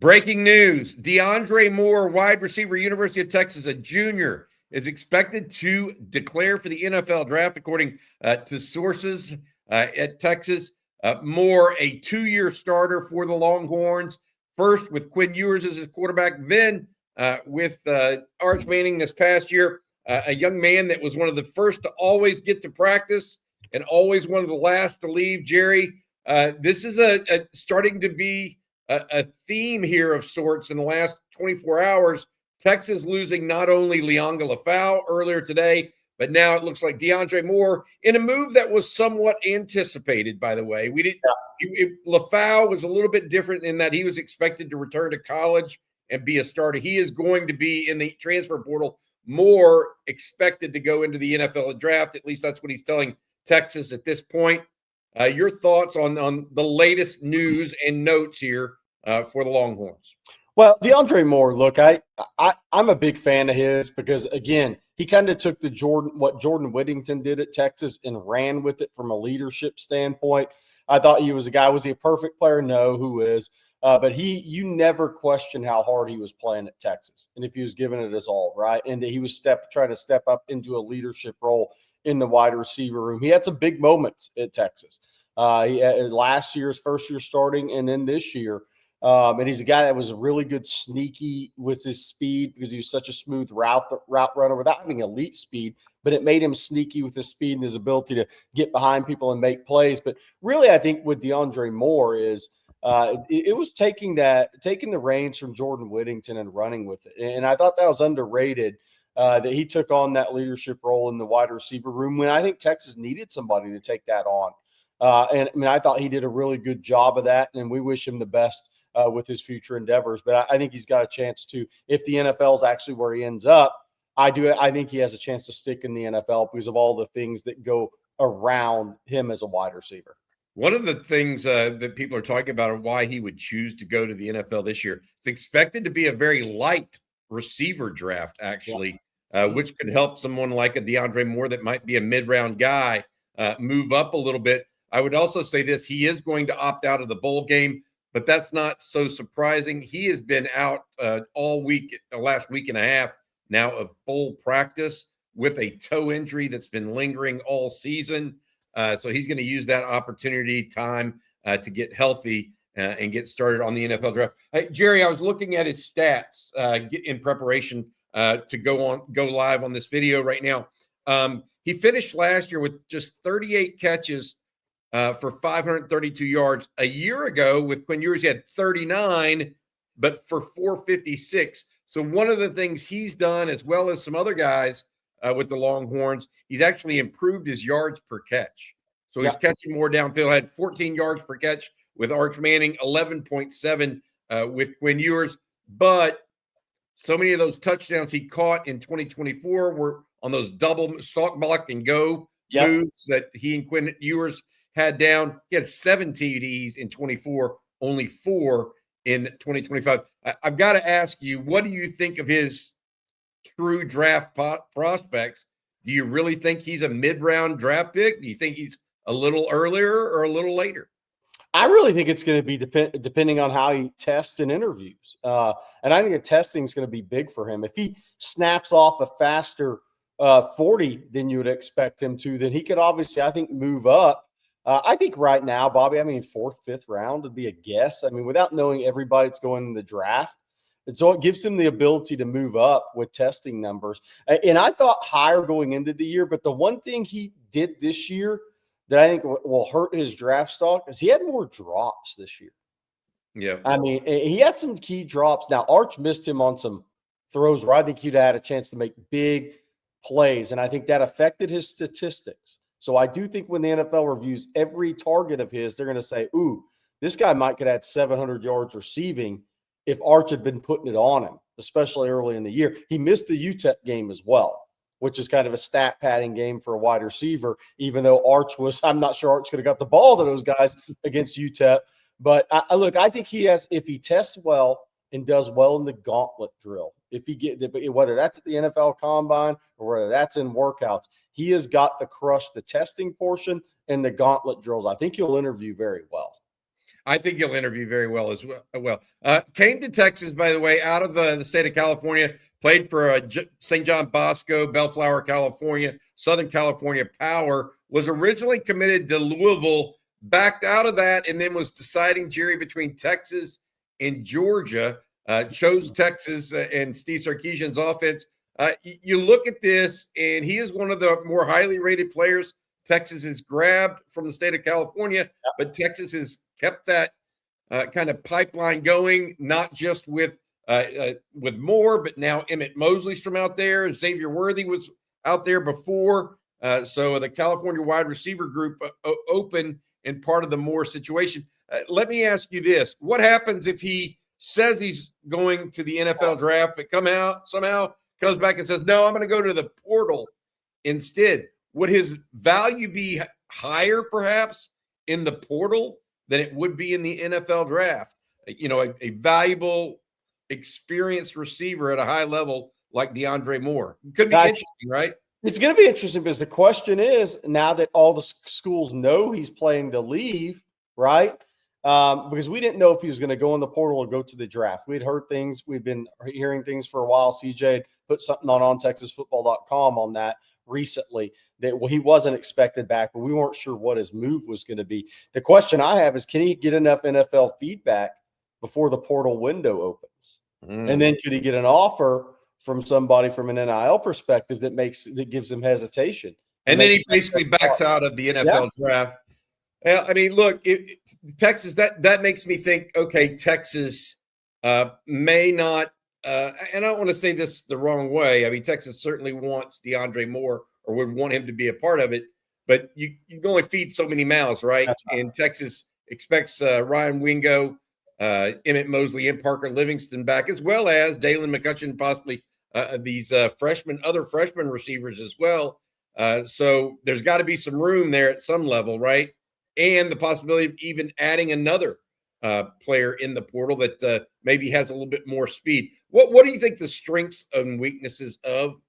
Breaking news, DeAndre Moore, wide receiver, University of Texas, a junior, is expected to declare for the NFL draft, according to sources at Texas. Moore, a 2-year starter for the Longhorns, first with Quinn Ewers as his quarterback, then with Arch Manning this past year, a young man that was one of the first to always get to practice and always one of the last to leave. Jerry, this is starting to be a theme here of sorts in the last 24 hours. Texas losing not only Lianga Lafau earlier today, but now it looks like DeAndre Moore in a move that was somewhat anticipated, by the way. Lafau was a little bit different in that he was expected to return to college and be a starter. He is going to be in the transfer portal. Moore expected to go into the NFL draft. At least that's what he's telling Texas at this point. Your thoughts on the latest news and notes here for the Longhorns? Well, DeAndre Moore, look, I'm a big fan of his because, again, he kind of took what Jordan Whittington did at Texas and ran with it from a leadership standpoint. I thought he was a guy. Was he a perfect player? No, who is? But you never question how hard he was playing at Texas and if he was giving it his all, right? And that he was trying to step up into a leadership role in the wide receiver room. He had some big moments at Texas. Last year's first year starting, and then this year. And he's a guy that was really good, sneaky with his speed because he was such a smooth route runner without having elite speed, but it made him sneaky with his speed and his ability to get behind people and make plays. But really, I think with DeAndre Moore is it was taking the reins from Jordan Whittington and running with it. And I thought that was underrated. That he took on that leadership role in the wide receiver room when I think Texas needed somebody to take that on. And I mean, I thought he did a really good job of that, and we wish him the best with his future endeavors. But I think he's got a chance to, if the NFL is actually where he ends up, I think he has a chance to stick in the NFL because of all the things that go around him as a wide receiver. One of the things that people are talking about are why he would choose to go to the NFL this year. It's expected to be a very light receiver draft, actually, which could help someone like a DeAndre Moore that might be a mid-round guy move up a little bit. I would also say this, he is going to opt out of the bowl game, but that's not so surprising. He has been out all week, the last week and a half now of bowl practice with a toe injury that's been lingering all season. So he's going to use that opportunity time to get healthy and get started on the NFL draft. Jerry, I was looking at his stats in preparation to go live on this video right now. He finished last year with just 38 catches for 532 yards. A year ago with Quinn Ewers, he had 39, but for 456. So one of the things he's done, as well as some other guys with the Longhorns, he's actually improved his yards per catch. So he's catching more downfield. Had 14 yards per catch with Arch Manning, 11.7 with Quinn Ewers. But so many of those touchdowns he caught in 2024 were on those double stalk block and go moves that he and Quinn Ewers had down. He had 7 TDs in 24, only 4 in 2025. I've got to ask you, what do you think of his true draft prospects? Do you really think he's a mid-round draft pick? Do you think he's a little earlier or a little later? I really think it's going to be depending on how he tests and interviews. And I think the testing is going to be big for him. If he snaps off a faster 40 than you would expect him to, then he could obviously, I think, move up. I think right now, Bobby, 4th, 5th round would be a guess. Without knowing everybody that's going in the draft. And so it gives him the ability to move up with testing numbers. And I thought higher going into the year, but the one thing he did this year that I think will hurt his draft stock is he had more drops this year. Yeah. He had some key drops. Now, Arch missed him on some throws where I think he'd had a chance to make big plays, and I think that affected his statistics. So I do think when the NFL reviews every target of his, they're going to say, ooh, this guy might could add 700 yards receiving if Arch had been putting it on him, especially early in the year. He missed the UTEP game as well, which is kind of a stat padding game for a wide receiver, even though I'm not sure Arch could have got the ball to those guys against UTEP. But I think he has, if he tests well and does well in the gauntlet drill, whether that's at the NFL Combine or whether that's in workouts, he has got to crush the testing portion and the gauntlet drills. I think he'll interview very well. I think he'll interview very well as well. Came to Texas, by the way, out of the state of California, played for St. John Bosco, Bellflower, California, Southern California Power, was originally committed to Louisville, backed out of that, and then was deciding, Jerry, between Texas and Georgia, chose Texas and Steve Sarkisian's offense. You look at this, and he is one of the more highly rated players Texas has grabbed from the state of California, but Texas has kept that kind of pipeline going, not just with Moore, but now Emmett Mosley's from out there. Xavier Worthy was out there before. So the California wide receiver group open and part of the Moore situation. Let me ask you this. What happens if he says he's going to the NFL draft, but somehow comes back and says, no, I'm going to go to the portal instead? Would his value be higher perhaps in the portal than it would be in the NFL draft? You know, a valuable, experienced receiver at a high level like DeAndre Moore. Could be interesting, right? It's going to be interesting because the question is, now that all the schools know he's planning to leave, right? Because we didn't know if he was going to go in the portal or go to the draft. We'd heard things. We've been hearing things for a while. CJ had put something on ontexasfootball.com on that recently, that he wasn't expected back, but we weren't sure what his move was going to be. The question I have is, can he get enough NFL feedback before the portal window opens? And then could he get an offer from somebody from an NIL perspective that gives him hesitation? And then he basically backs out of the NFL draft. I mean, look, Texas, that makes me think, okay, Texas may not, and I don't want to say this the wrong way. I mean, Texas certainly wants DeAndre Moore or would want him to be a part of it, but you can only feed so many mouths, right? And Texas expects Ryan Wingo, Emmett Mosley, and Parker Livingston back, as well as Dalen McCutcheon, possibly these other freshman receivers as well. So there's got to be some room there at some level, right? And the possibility of even adding another player in the portal that maybe has a little bit more speed. What do you think the strengths and weaknesses of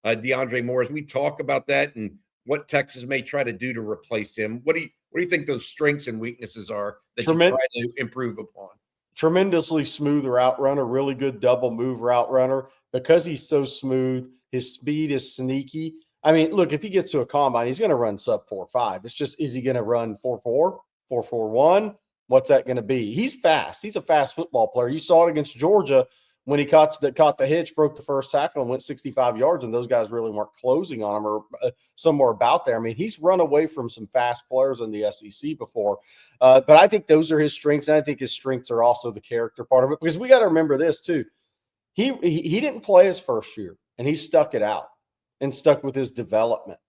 DeAndre Moore, as we talk about that, and what Texas may try to do to replace him? What do you think those strengths and weaknesses are that you try to improve upon? Tremendously smooth route runner, really good double move route runner. Because he's so smooth, his speed is sneaky. I mean, look, if he gets to a combine, he's going to run sub 4.5. It's just, is he going to run 4.4, 4.41? What's that going to be? He's fast. He's a fast football player. You saw it against Georgia when he caught the hitch, broke the first tackle, and went 65 yards, and those guys really weren't closing on him or somewhere about there. I mean, he's run away from some fast players in the SEC before. But I think those are his strengths, and I think his strengths are also the character part of it, because we got to remember this too. He didn't play his first year, and he stuck it out and stuck with his development.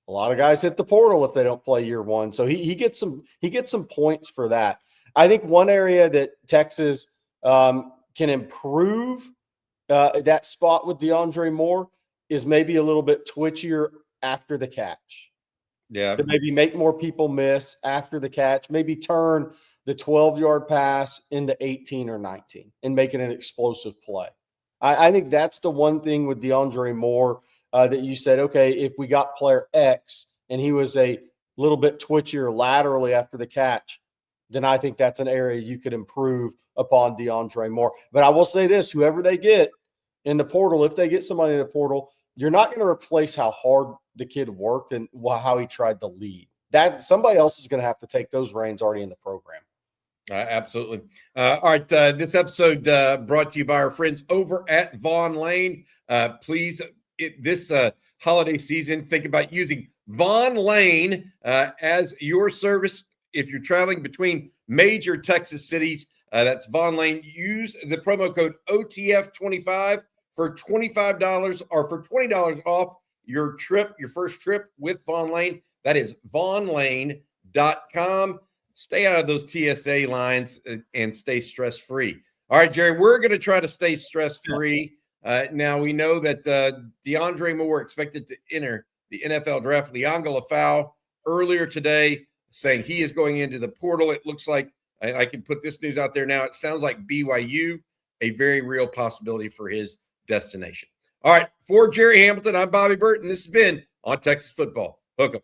A lot of guys hit the portal if they don't play year one. So he gets some points for that. I think one area that Texas can improve that spot with DeAndre Moore is maybe a little bit twitchier after the catch. Yeah. To maybe make more people miss after the catch, maybe turn the 12-yard pass into 18 or 19 and make it an explosive play. I think that's the one thing with DeAndre Moore that you said, okay, if we got player X and he was a little bit twitchier laterally after the catch, then I think that's an area you could improve upon DeAndre Moore. But I will say this, whoever they get in the portal, if they get somebody in the portal, you're not going to replace how hard the kid worked and how he tried to lead. That somebody else is going to have to take those reins already in the program. Absolutely. All right. This episode brought to you by our friends over at Vaughn Lane. Please, this holiday season, think about using Vaughn Lane as your service. If you're traveling between major Texas cities, that's Vaughn Lane. Use the promo code OTF25 for $25 or for $20 off your first trip with Vaughn Lane. That is vaughnlane.com. Stay out of those TSA lines and stay stress-free. All right, Jerry, we're going to try to stay stress-free. Now, we know that DeAndre Moore expected to enter the NFL draft. Lianga Lafau earlier today saying he is going into the portal. It looks like, and I can put this news out there now, it sounds like BYU, a very real possibility for his destination. All right, for Gerry Hamilton, I'm Bobby Burton. This has been On Texas Football. Hook 'em.